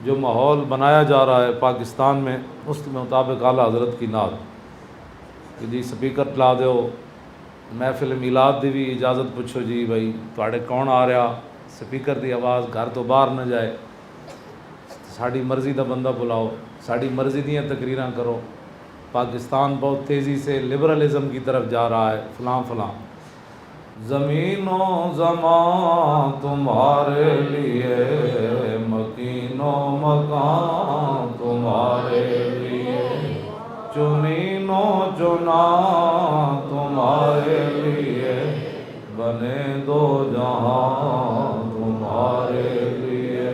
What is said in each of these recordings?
جو ماحول بنایا جا رہا ہے پاکستان میں، اس کے مطابق اعلیٰ حضرت کی نعت کہ جی سپیکر لا دیو، محفل میلاد دی بھی اجازت پوچھو جی بھائی تواڈے کون آ رہا، سپیکر دی آواز گھر تو باہر نہ جائے، ساڑی مرضی دا بندہ بلاؤ، ساڑی مرضی دیاں تقریراں کرو، پاکستان بہت تیزی سے لبرلزم کی طرف جا رہا ہے، فلاں فلاں۔ زمین و زمان تمہارے لیے، مکین و مکان تمہارے لیے، چنین و چنا تمہارے لیے، بنے دو جہاں تمہارے لیے،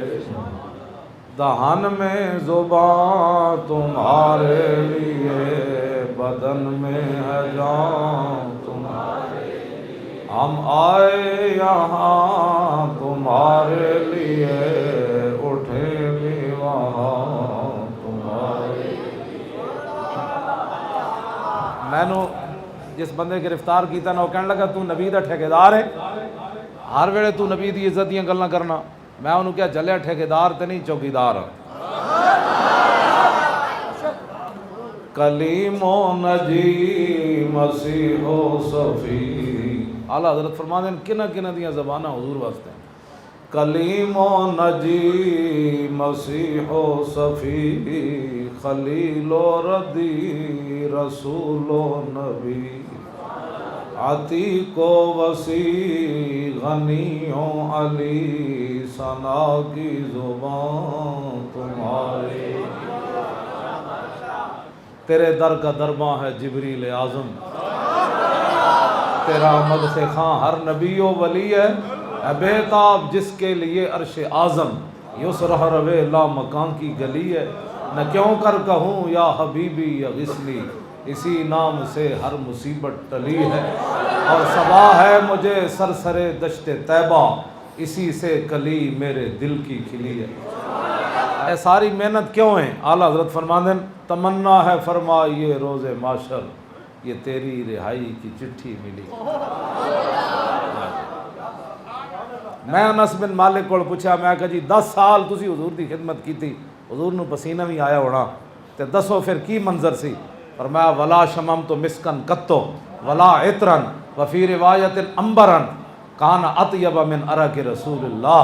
دہن میں زبان تمہارے لیے، بدن میں ہے جان تمہارے لیے، ہم آئے یہاں تمہارے لیے، اٹھے بھی وہاں تمہارے لیے۔ میں نو جس بندے گرفتار کیتا نا وہ کہنے لگا تو نبی دا ٹھیکیدار ہے، ہر ویلے تو نبی دی عزت دیاں گلاں کرنا۔ میں انہوں کیا جلیا ٹھیکیدار تے نہیں چوکیدار ہوں۔ کلیم و نجی مسیح و صفی، اعلیٰ حضرت فرما دیں کنہ کنہ دیاں زبانہ حضور واسطے ہیں۔ کلیم و نجی مسیح و صفی، خلیل و ردی رسول و نبی، عتیق و وسیع غنی و علی، ثنا کی زبان تمہاری، تیرے در کا درباں ہے جبریل اعظم، تیرا مدح خاں ہر نبی و ولی ہے، اے بےتاب جس کے لیے عرش اعظم، یسرہ روے لا مکان کی گلی ہے، نہ کیوں کر کہوں یا حبیبی یا غسلی، اسی نام سے ہر مصیبت ٹلی ہے، اور صبا ہے مجھے سرسر دشت طیبہ، اسی سے کلی میرے دل کی کھلی ہے۔ اے ساری محنت کیوں ہیں؟ اعلیٰ حضرت فرماندن تمنا ہے فرمائیے روز معاشر، یہ تیری رہائی کی چٹھی ملی۔ میں انس بن مالک کو پوچھا، میں کہا جی 10 سال تسی حضور دی خدمت کی تھی، حضور نو پسینہ بھی آیا ہونا، تے دسو پھر کی منظر سی؟ فرمایا ولا شممت مسکن قطو ولا عطرن وفی روایت امبرن کان اطیب من عرق رسول اللہ۔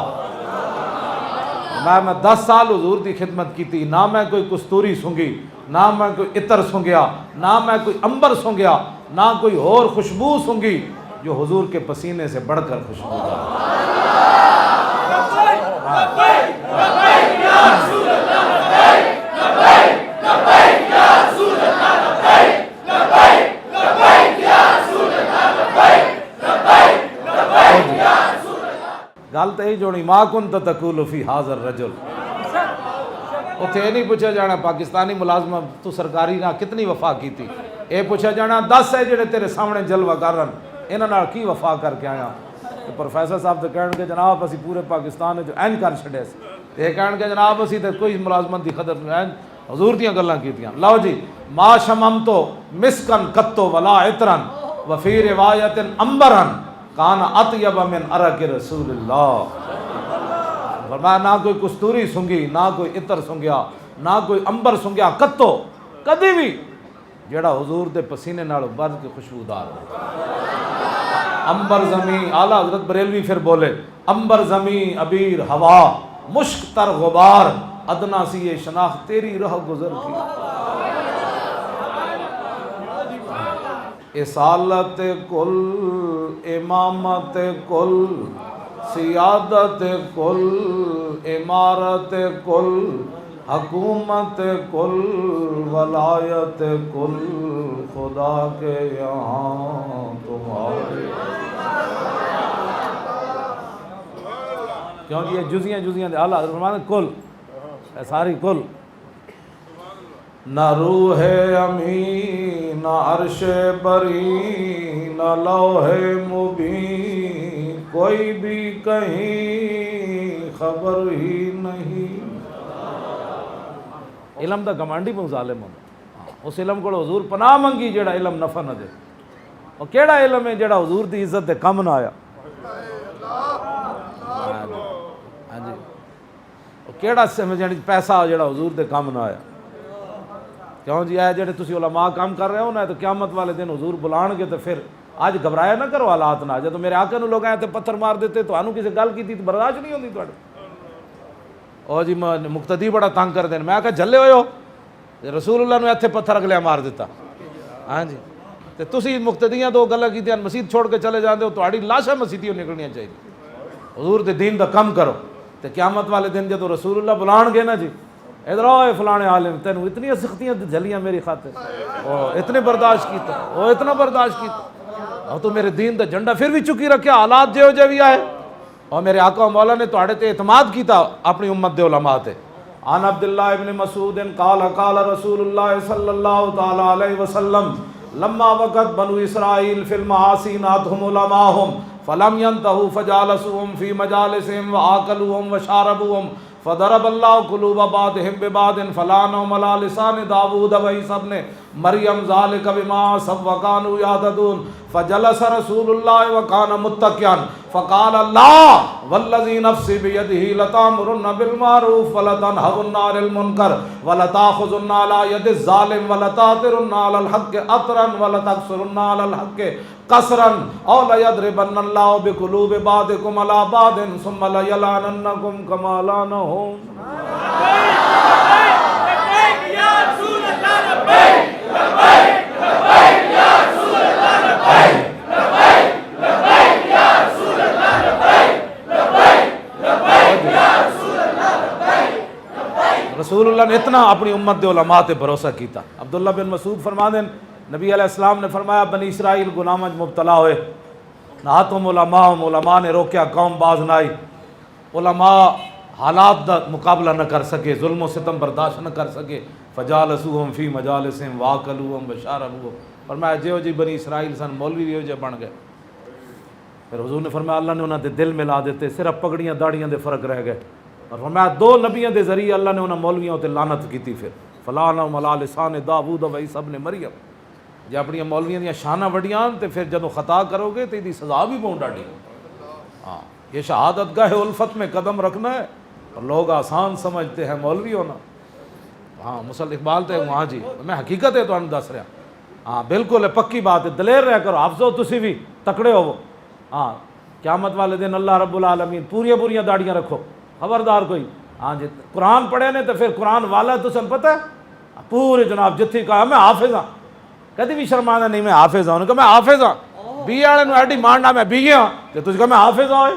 میں 10 سال حضور دی خدمت کی تھی، نہ میں کوئی کستوری سنگی، نہ میں کوئی عطر سنگیا، نہ میں کوئی امبر سنگیا، نہ کوئی اور خوشبو سنگی جو حضور کے پسینے سے بڑھ کر خوشبو دار۔ گل تو یہی جوڑی ما کنت تقول فی ھذا الرجل، اتنے یہ نہیں پوچھا جانا پاکستانی ملازمہ تو سرکاری نہ کتنی وفا کی تھی، یہ پوچھا جانا 10 ہے جڑے تیرے سامنے جلوہ کرن انہاں نال کی وفا کر کے آیا۔ پروفیسر صاحب تو کہن کہ جناب اسی پورے پاکستان جو اینج کر چھڑے سی، یہ کہن کہ جناب اسی تے کوئی ملازمت دی قدر نہیں، اینج حضور دیاں گلاں کیتیاں۔ لو جی ما شممت مسکن قطو ولا عطرن وفی روایت امبرن کان اطیب من عرق رسول اللہ۔ فرمایا نہ کوئی کستوری سنگی، نہ کوئی عطر سنگیا، نہ کوئی امبر سنگیا، قطو کدی بھی جڑا حضور دے پسینے نال بڑھ کے خوشبودار ہو۔ امبر زمین، اعلیٰ حضرت بریلوی پھر بولے امبر زمین عبیر ہوا مشک تر غبار، ادنا سی یہ شناخت تیری رہ گزر کی۔ اصالت کل، امامت کل، سیادت کل، امارت کل، حکومت کل، ولایت کل، خدا کے یہاں تمہارے۔ کیونکہ یہ جزیاں جزیاں دے اعلیٰ حضرت کل، ساری کل، نہ روح امین، نہ عرش بری، نہ لوح مبین، کوئی بھی کہیں خبر ہی نہیں۔ علم دا گمانڈی بہت ظالم ہوتا، اس علم کو حضور پناہ منگی جڑا علم نفع نہ دے، اور کیڑا علم ہے جڑا حضور دی عزت دے کم نہ آیا؟ کیڑا یعنی پیسہ جڑا حضور دے کام نہ آیا. کیوں جی اے جڑے تسی علماء کام کر رہے ہو نا تو قیامت والے دن حضور بلان گے تو پھر اج گھبرایا نہ کرو حالات نہ. جب میرے آقا نو لوگ آئے تے پتھر مار دیتے تو انہوں کسی گل کی تو برداشت نہیں ہوندی تواڈے. او جی مقتدی بڑا تنگ کر دین. میں کہا جھلے ہوئے ہو رسول اللہ نے ایتھے پتھر اگلے مار دیتا. ہاں جی تے تسی مقتدیاں دو گلاں کیتیاں مسجد چھوڑ کے چلے جاندے ہو تہاڈی لاشاں مسجدیوں نکلنیاں چاہیے. حضور دے دین دا کم کرو تے قیامت والے دن جدوں رسول اللہ بلان گے نا جی ادھر آؤ فلانے عالم تینوں اتنی سختیاں جھلیاں میری خاطر اتنے برداشت کیتا وہ اتنا برداشت کیتا اور تو میرے دین دا جھنڈا پھر بھی چکی رکھیا حالات جے ہو جے بھی آئے اور میرے آقا مولا نے تواڈے تے اعتماد کیتا اپنی امت دے علماء تے. عن عبداللہ ابن مسعود قال قال رسول اللہ صلی اللہ تعالی علیہ وسلم لما وقت بنو اسرائیل فی المعاصی ناتهم علماءهم فلم ينتهوا فجالسوهم في مجالسهم وآكلوهم وشاربوهم فضرب اللہ قلوب بعضهم ببعض فلعنهم على لسان داود وعیسی ابن مریم ذلك بما عصوا وكانوا يعتدون فجلس رسول اللہ وكان متكئا فقال لا والذي نفسي بيده لتأمرن بالمعروف ولتنهون عن المنكر ولتأخذن على يد الظالم ولتأثرن على الحق أثرا ولتقصرن على الحق قصرا او ليضربن الله بقلوب بعضكم على بعض ثم ليلعننكم كما لعنهم. رسول اللہ نے اتنا اپنی امت دے علماء تے بھروسہ کیتا. عبداللہ بن مسعود فرما دیں نبی علیہ السلام نے فرمایا بنی اسرائیل گناہ مبتلا ہوئے نہاتم علماء نے روکیا قوم باز نہ آئی. علماء حالات دا مقابلہ نہ کر سکے ظلم و ستم برداشت نہ کر سکے فجالسوہم فی مجالسہم واکلوہم وشاربوہم. فرمایا جیو جی بنی اسرائیل سن مولوی بھی ہو جے بن گئے. پھر حضور نے فرمایا اللہ نے انہوں دے دل ملا دیتے صرف پگڑیاں داڑیاں دے فرق رہ گئے. اور فرمایا دو نبیوں دے ذریعے اللہ نے انہوں مولویوں تے لعنت کی تھی. پھر فلعنہم علی لسان داود وعیسی ابن مریم. جے اپنی مولویاں دیاں شاناں وڈیاں تے پھر جدوں خطا کرو گے تو دی سزا بھی پاؤں ڈاڈی. ہاں یہ شہادت گاہ الفت میں قدم رکھنا ہے اور لوگ آسان سمجھتے ہیں مولوی ہونا. ہاں مسل اقبال تے ہاں جی میں حقیقت ہے تو دس رہا. ہاں بالکل ہے پکی بات ہے دلیر رہ کرو حافظو تسی بھی تکڑے ہو. ہاں قیامت والے دن اللہ رب العالمین پوریاں داڑیاں رکھو خبردار کوئی. ہاں جی قرآن پڑھے نے تو پھر قرآن والا تو سن پتہ ہے پورے جناب جتھی کہا میں حافظ ہاں کدی بھی شرمانا نہیں میں حافظ ہوں. انہوں نے کہا میں حافظ ہاں بی والے نو ایڈی مارنا میں بی گیا کہ تجھ کہا میں حافظ ہوں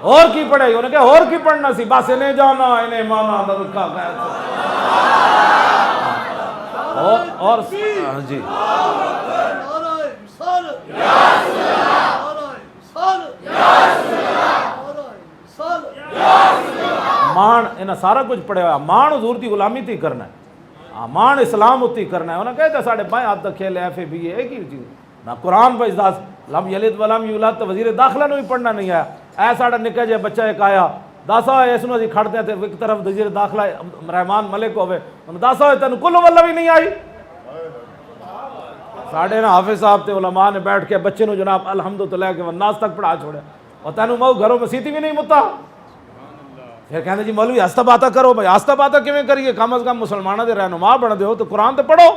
اور کی پڑھے. انہوں نے کہا اور کی پڑھنا سی بس انہیں جانا انہیں مانا رکھا اور جی مان انہیں سارا کچھ پڑھے ہوا مان حضور دی غلامی تھی کرنا ہے. مان اسلام ہوتی کرنا ہے. انہوں نے کہا ساڑھے بائیں ہاتھ تک کھیلے ایف اے بی ایک ہی چیز نہ قرآن پہ اجداز لم یلد ولم یولد تو وزیر داخلہ نے بھی پڑھنا نہیں آیا. اے ساڑھا نکا جے بچہ ایک آیا داسا ہوئے اس نے جی کھڑتے ہیں ایک طرف وزیر داخلہ رحمان ملک ہوئے داسا ہوئے تینوں کلو واللہ بھی نہیں آئی. ساڑھے نا حافظ صاحب تے علماء نے بیٹھ کے بچے نو جناب الحمدللہ کے والناس تک پڑھا چھوڑے اور تینوں مو گھروں میں سیتی بھی نہیں متا. پھر کہنے جی مولوی آستہ باتا کرو بھائی آستہ باتا کیویں کریے کم از کم مسلمانوں دے رہنما بن دے ہو تو قرآن تے پڑھو.